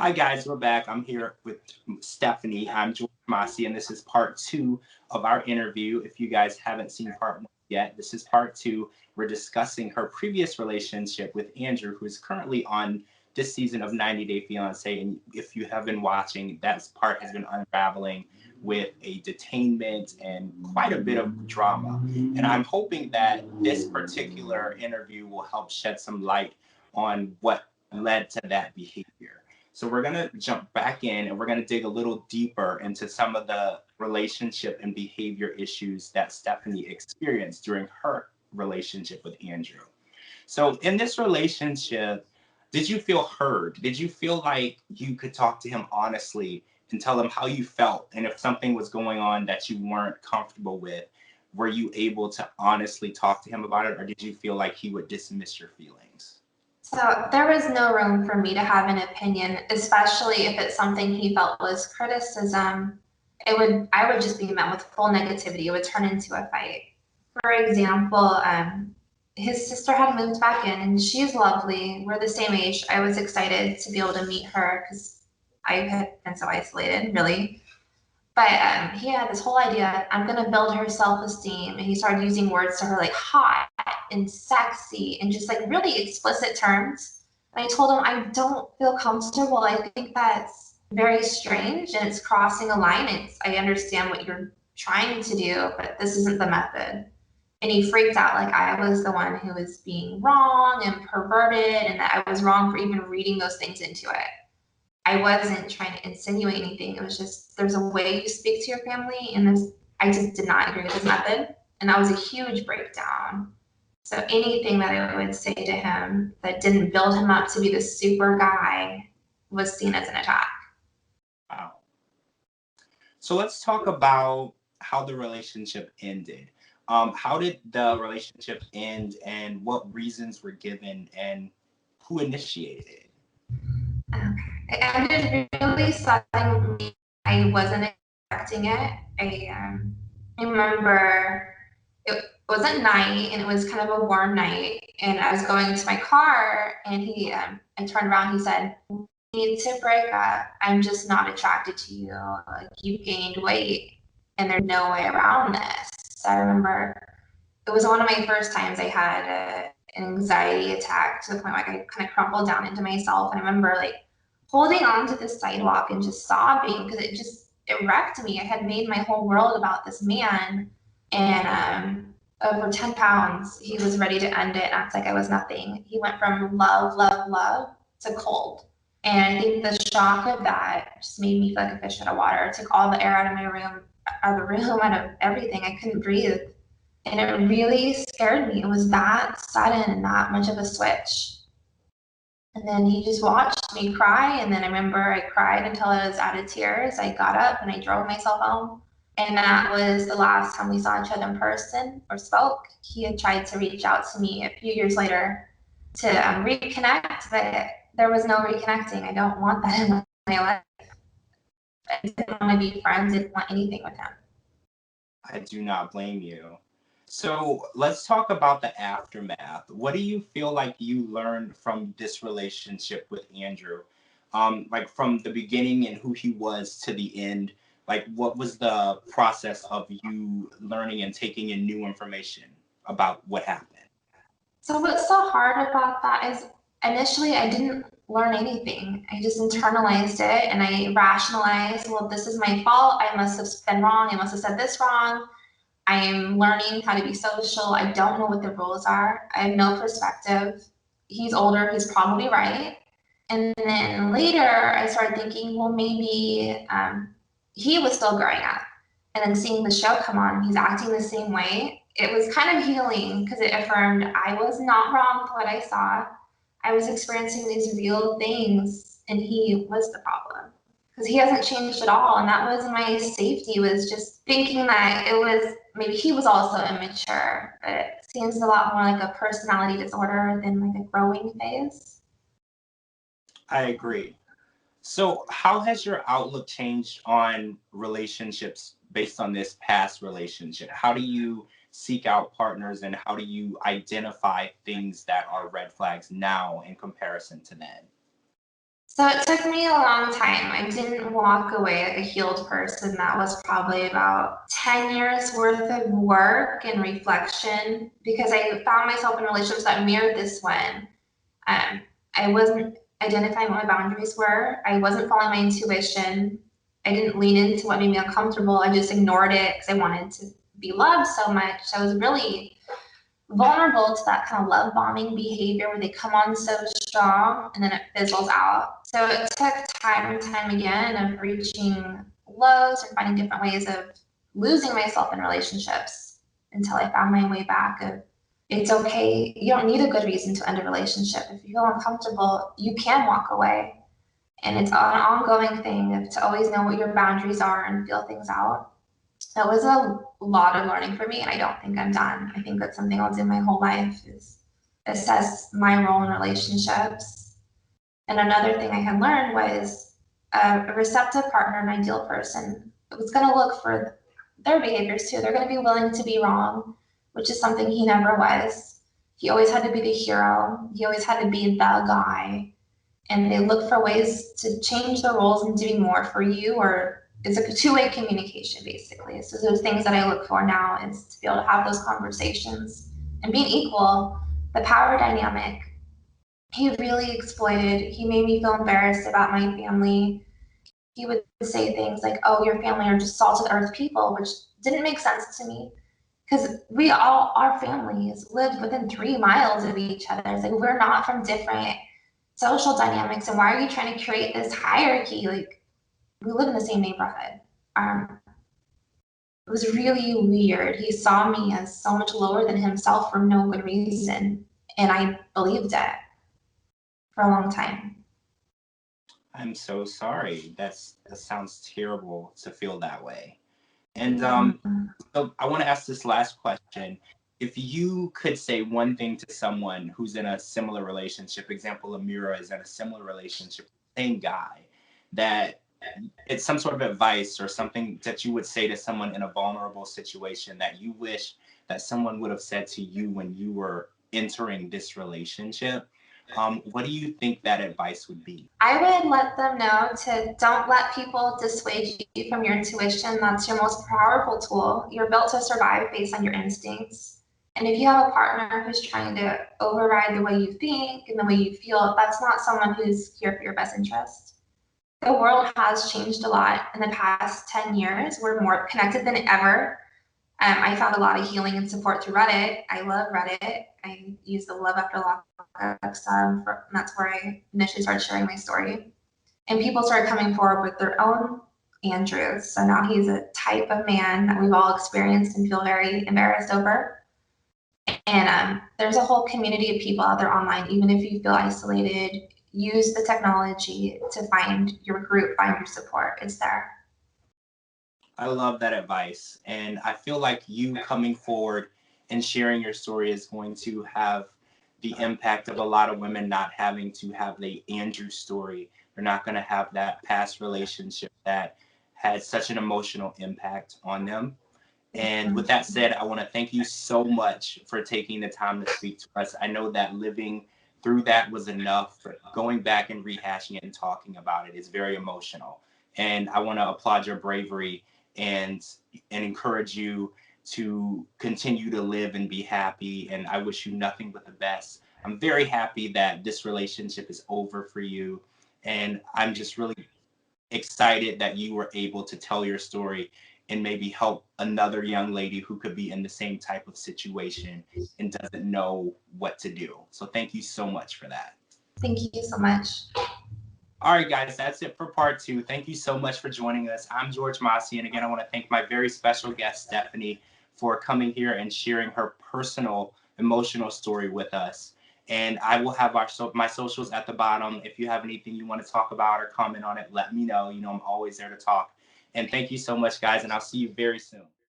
Hi guys, we're back. I'm here with Stephanie. I'm George Masi, and this is part two of our interview. If you guys haven't seen part one yet, this is part two. We're discussing her previous relationship with Andrew, who is currently on this season of 90 Day Fiancé. And if you have been watching, that part has been unraveling with a detainment and quite a bit of drama. And I'm hoping that this particular interview will help shed some light on what led to that behavior. So we're going to jump back in and we're going to dig a little deeper into some of the relationship and behavior issues that Stephanie experienced during her relationship with Andrew. So in this relationship, did you feel heard? Did you feel like you could talk to him honestly and tell him how you felt? And if something was going on that you weren't comfortable with, were you able to honestly talk to him about it? Or did you feel like he would dismiss your feelings? So there was no room for me to have an opinion, especially if it's something he felt was criticism. I would just be met with full negativity. It would turn into a fight. For example, his sister had moved back in, and she's lovely. We're the same age. I was excited to be able to meet her because I had been so isolated, really. But he had this whole idea, I'm going to build her self-esteem. And he started using words to her like hot and sexy and just like really explicit terms. And I told him, I don't feel comfortable. I think that's very strange and it's crossing a line. I understand what you're trying to do, but this isn't the method. And he freaked out like I was the one who was being wrong and perverted and that I was wrong for even reading those things into it. I wasn't trying to insinuate anything. It was just there's a way you speak to your family, and I just did not agree with his method, and that was a huge breakdown. So anything that I would say to him that didn't build him up to be the super guy was seen as an attack. Wow. So let's talk about how the relationship ended. How did the relationship end, and what reasons were given, and who initiated it? It ended really suddenly. I wasn't expecting it. I remember it was at night and it was kind of a warm night and I was going to my car and I turned around, he said, "We need to break up. I'm just not attracted to you. Like you gained weight and there's no way around this." So I remember it was one of my first times I had an anxiety attack to the point where I kind of crumpled down into myself. And I remember like holding onto the sidewalk and just sobbing because it wrecked me. I had made my whole world about this man, and over 10 pounds, he was ready to end it and act like I was nothing. He went from love, love, love to cold. And I think the shock of that just made me feel like a fish out of water. It took all the air out of my room, out of everything. I couldn't breathe. And it really scared me. It was that sudden and that much of a switch. And then he just watched me cry. And then I remember I cried until I was out of tears. I got up and I drove myself home. And that was the last time we saw each other in person or spoke. He had tried to reach out to me a few years later to reconnect, but there was no reconnecting. I don't want that in my life. I didn't want to be friends. I didn't want anything with him. I do not blame you. So let's talk about the aftermath. What do you feel like you learned from this relationship with Andrew? Like from the beginning and who he was to the end, like what was the process of you learning and taking in new information about what happened? So what's so hard about that is initially I didn't learn anything. I just internalized it and I rationalized, well, this is my fault. I must have been wrong. I must have said this wrong. I am learning how to be social. I don't know what the rules are. I have no perspective. He's older. He's probably right. And then later, I started thinking, well, maybe he was still growing up. And then seeing the show come on, he's acting the same way. It was kind of healing because it affirmed I was not wrong with what I saw. I was experiencing these real things, and he was the problem because he hasn't changed at all. And that was my safety, was just thinking that it was maybe he was also immature, but it seems a lot more like a personality disorder than like a growing phase. I agree. So, how has your outlook changed on relationships based on this past relationship? How do you seek out partners and how do you identify things that are red flags now in comparison to then? So it took me a long time. I didn't walk away like a healed person. That was probably about 10 years worth of work and reflection because I found myself in relationships that mirrored this one. Um, I wasn't identifying what my boundaries were. I wasn't following my intuition. I didn't lean into what made me uncomfortable. I just ignored it because I wanted to be loved so much. I was really vulnerable to that kind of love bombing behavior where they come on so strong and then it fizzles out. So it took time and time again of reaching lows and finding different ways of losing myself in relationships until I found my way back of it's okay. You don't need a good reason to end a relationship. If you feel uncomfortable, you can walk away. And it's an ongoing thing of to always know what your boundaries are and feel things out. That was a lot of learning for me, and I don't think I'm done. I think that's something I'll do my whole life is assess my role in relationships. And another thing I had learned was a receptive partner, an ideal person, was going to look for their behaviors too. They're going to be willing to be wrong, which is something he never was. He always had to be the hero. He always had to be the guy. And they look for ways to change the roles and do more for you, or it's like a two-way communication basically. So those things that I look for now is to be able to have those conversations and being equal. The power dynamic, he really exploited. He made me feel embarrassed about my family. He would say things like, oh, your family are just salt of the earth people, which didn't make sense to me because we all, our families lived within 3 miles of each other. It's like we're not from different social dynamics, and why are you trying to create this hierarchy? Like we live in the same neighborhood. It was really weird. He saw me as so much lower than himself for no good reason, and I believed it for a long time. I'm so sorry. That sounds terrible to feel that way. And Yeah. so I want to ask this last question. If you could say one thing to someone who's in a similar relationship, example, Amira is in a similar relationship, same guy, that it's some sort of advice or something that you would say to someone in a vulnerable situation that you wish that someone would have said to you when you were entering this relationship, what do you think that advice would be? I would let them know to don't let people dissuade you from your intuition. That's your most powerful tool. You're built to survive based on your instincts. And if you have a partner who's trying to override the way you think and the way you feel, that's not someone who's here for your best interest. The world has changed a lot in the past 10 years. We're more connected than ever. I found a lot of healing and support through Reddit. I love Reddit. I use the Love After Lockup and that's where I initially started sharing my story. And people started coming forward with their own Andrews. So now he's a type of man that we've all experienced and feel very embarrassed over. And there's a whole community of people out there online. Even if you feel isolated, use the technology to find your group, find your support. It's there. I love that advice. And I feel like you coming forward and sharing your story is going to have the impact of a lot of women not having to have the Andrew story. They're not going to have that past relationship that had such an emotional impact on them. And with that said, I want to thank you so much for taking the time to speak to us. I know that living through that was enough, but going back and rehashing it and talking about it is very emotional. And I want to applaud your bravery and encourage you to continue to live and be happy. And I wish you nothing but the best. I'm very happy that this relationship is over for you. And I'm just really excited that you were able to tell your story and maybe help another young lady who could be in the same type of situation and doesn't know what to do. So thank you so much for that. Thank you so much. All right, guys, that's it for part two. Thank you so much for joining us. I'm George Massey, and again, I want to thank my very special guest, Stephanie, for coming here and sharing her personal, emotional story with us. And I will have my socials at the bottom. If you have anything you want to talk about or comment on it, let me know. You know, I'm always there to talk. And thank you so much, guys, and I'll see you very soon.